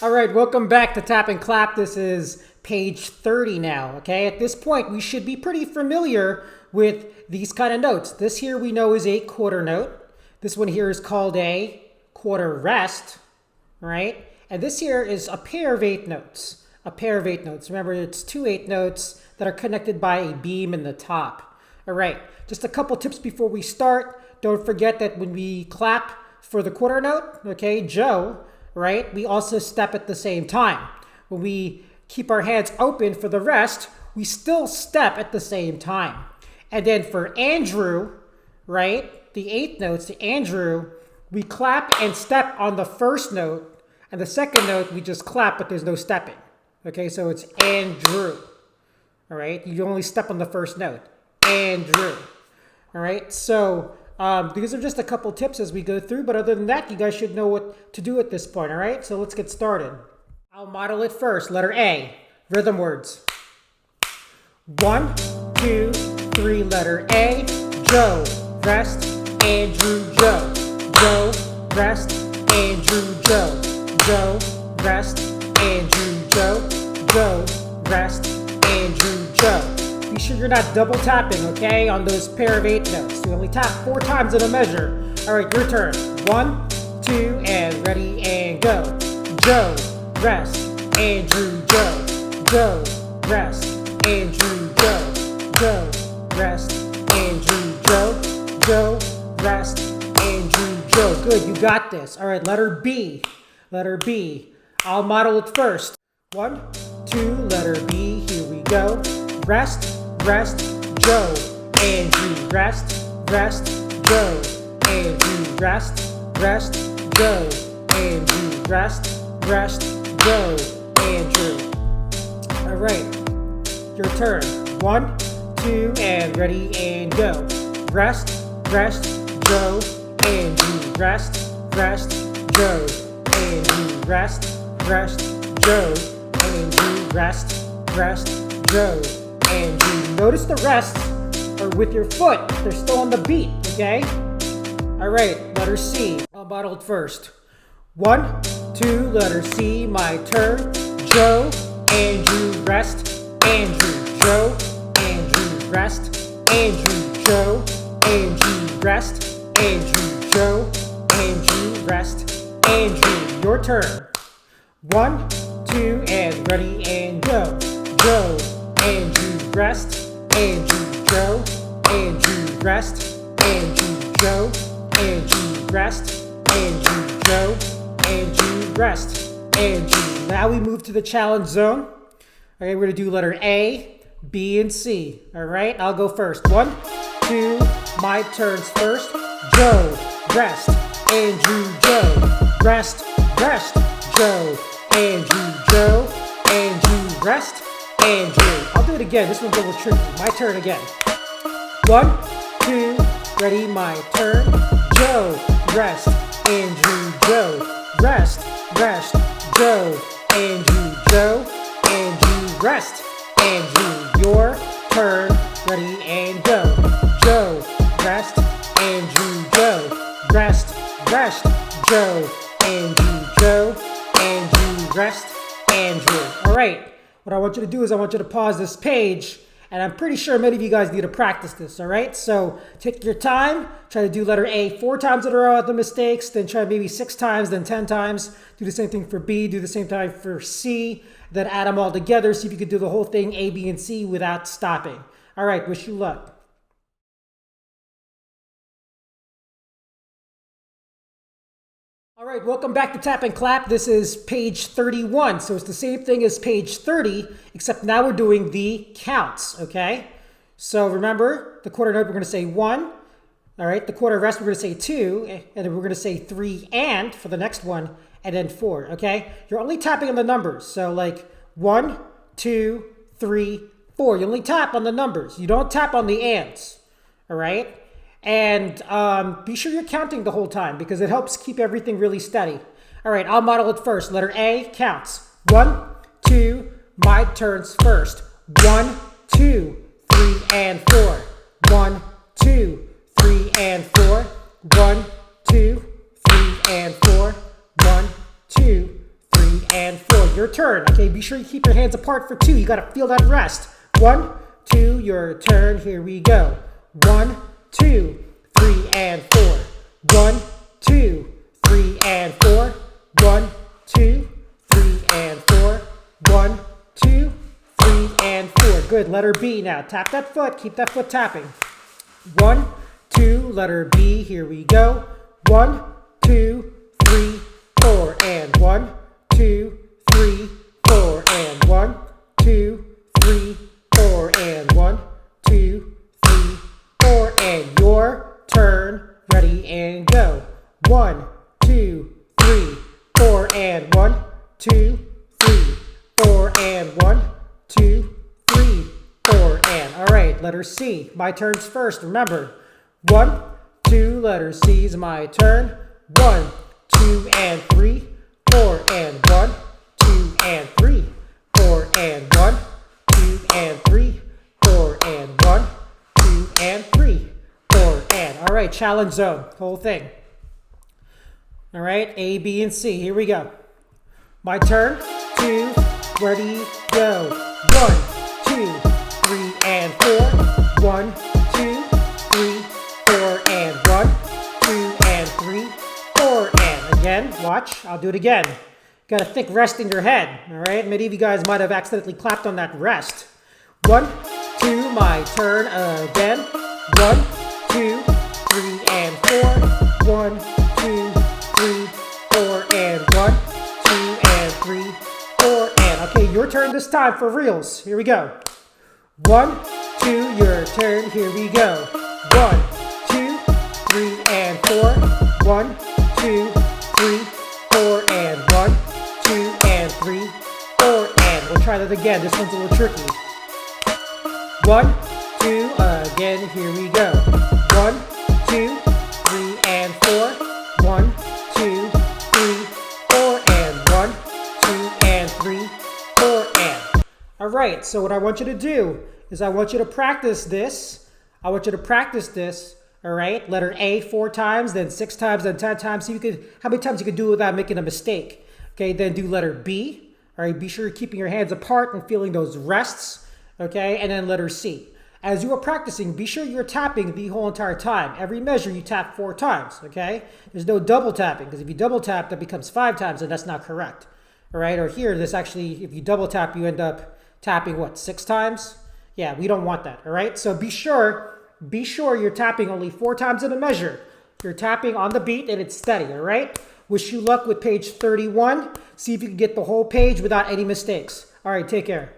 All right, welcome back to Tap and Clap. This is page 30 now, okay? At this point, we should be pretty familiar with these kind of notes. This here we know is a quarter note. This one here is called a quarter rest, right? And this here is a pair of eighth notes. A pair of eighth notes. Remember, it's two eighth notes that are connected by a beam in the top. All right, just a couple tips before we start. Don't forget that when we clap for the quarter note, okay, Joe, right, we also step at the same time. When we keep our hands open for the rest, we still step at the same time. And then for Andrew, right, the eighth notes, the Andrew, we clap and step on the first note, and the second note, we just clap, but there's no stepping. Okay, so it's Andrew. All right, you only step on the first note. Andrew. All right, so these are just a couple tips as we go through, but other than that, you guys should know what to do at this point, all right? So let's get started. I'll model it first. Letter A, rhythm words. 1, 2, 3, letter A. Joe, rest, Andrew, Joe. Joe, rest, Andrew, Joe. Joe, rest, Andrew, Joe. Joe, rest, Andrew, Joe. Be sure you're not double tapping, okay, on those pair of eighth notes. You only tap 4 times in a measure. All right, your turn. 1, 2, and ready, and go. Joe, rest, Andrew, Joe. Joe, rest, Andrew, Joe. Joe, rest, Andrew, Joe. Joe, rest, Andrew, Joe. Good, you got this. All right, letter B. Letter B. I'll model it first. 1, 2, letter B. Here we go. Rest, rest, Joe. Andrew, rest, rest, Joe. Andrew, rest, rest, Joe. Andrew, rest, rest, Joe. Andrew. All right, your turn. 1, 2, and ready, and go. Rest, rest, Joe. Andrew, rest, rest, Joe. Andrew, rest, rest, Joe. Andrew, rest, rest, Joe. Andrew. Notice the rests are with your foot. They're still on the beat, okay? All right, letter C. I'll model it first. 1, 2, letter C, my turn. Joe, Andrew, rest, Andrew, Joe. Andrew, rest, Andrew, Joe. Andrew, rest, Andrew, Joe. Andrew, rest, Andrew. Your turn. 1, 2, and ready, and go. Joe, Andrew, rest, Andrew, Joe. Andrew, rest, Andrew, Joe. Andrew, rest, Andrew, Joe. Andrew, rest, Andrew. Now we move to the challenge zone. Okay, we're gonna do letter A, B, and C. All right, I'll go first. 1, 2, my turn's first. Joe, rest, Andrew, Joe. Rest, rest, Joe. Andrew, Joe. Andrew, rest, Andrew. I'll do it again. This one's a little tricky. My turn again. 1, 2, ready, my turn. Joe, rest, Andrew, Joe. Rest, rest, Joe. Andrew, Joe. Andrew, rest, Andrew. Your turn. Ready, and go. Joe, rest, Andrew, Joe. Rest, rest, Joe. Andrew, Joe. Andrew, rest, Andrew. All right. What I want you to do is I want you to pause this page, and I'm pretty sure many of you guys need to practice this, all right? So take your time, try to do letter A 4 times in a row at the mistakes, then try maybe 6 times, then 10 times. Do the same thing for B, do the same time for C, then add them all together, see if you can do the whole thing, A, B, and C, without stopping. All right, wish you luck. All right, welcome back to Tap and Clap. This is page 31. So it's the same thing as page 30, except now we're doing the counts, okay? So remember, the quarter note, we're going to say 1. All right, the quarter rest, we're going to say 2. And then we're going to say 3 and for the next one, and then 4, okay? You're only tapping on the numbers. So like 1, 2, 3, 4. You only tap on the numbers. You don't tap on the ands, all right? And be sure you're counting the whole time because it helps keep everything really steady. All right, I'll model it first. Letter A counts. 1, 2, my turn's first. 1, 2, 3, and 4. 1, 2, 3, and 4. 1, 2, 3, and 4. 1, 2, 3, and your turn. Okay, be sure you keep your hands apart for 2. You got to feel that rest. 1, 2, your turn. Here we go. 1, 2, 3, and 4. 1, 2, 3, and 4. 1, 2, 3, and 4. 1, 2, 3, and 4. Good. Letter B now. Tap that foot. Keep that foot tapping. 1, 2, letter B. Here we go. 1, 2, 3, 4, and 1, 2, 3, 4, and 1, 2, 3, 4, and 1, 2, 3, 4, and your turn. Ready and go. 1, 2, 3, 4, and 1, 2, 3, 4, and 1, 2, 3, 4, and. All right, letter C. My turn's first. Remember, 1, 2, letter C is my turn. 1, 2, and 3, 4, and 1, 2, and 3, 4, and 1, 2, and 3, 4, and 1, 2, and 3, 4, and. All right, challenge zone, whole thing. All right, A, B, and C. Here we go. My turn. 2, ready, go. 1, 2, 3, and 4. 1, 2, 3, 4, and 1, 2, and 3, 4, and. Again, watch. I'll do it again. Got a thick rest in your head. All right, many of you guys might have accidentally clapped on that rest. 1, 2, my turn again. 1, 2, 3, and 4. 1, 2, 3, 4, and 1, 2, and 3, 4, and. Okay, your turn this time for reals. Here we go. 1, 2, your turn. Here we go. 1, 2, 3, and 4. 1, 2, 3, 4, and 1, 2, and 3, 4, and. We'll try that again. This one's a little tricky. 1, 2, again. Here we go. 1, 2, 3, and 4. 1, 2, 3, 4, and 1, 2, and 3, 4, and. All right, so what I want you to do is I want you to practice this. I want you to practice this, all right? Letter A 4 times, then 6 times, then 10 times. See how many times you can do it without making a mistake. Okay, then do letter B. All right, be sure you're keeping your hands apart and feeling those rests. Okay, and then letter C. As you are practicing, be sure you're tapping the whole entire time. Every measure you tap 4 times, okay? There's no double tapping, because if you double tap, that becomes 5 times, and that's not correct. All right, or here, this actually, if you double tap, you end up tapping, what, 6 times? Yeah, we don't want that, all right? So be sure you're tapping only 4 times in a measure. You're tapping on the beat, and it's steady, all right? Wish you luck with page 31. See if you can get the whole page without any mistakes. All right, take care.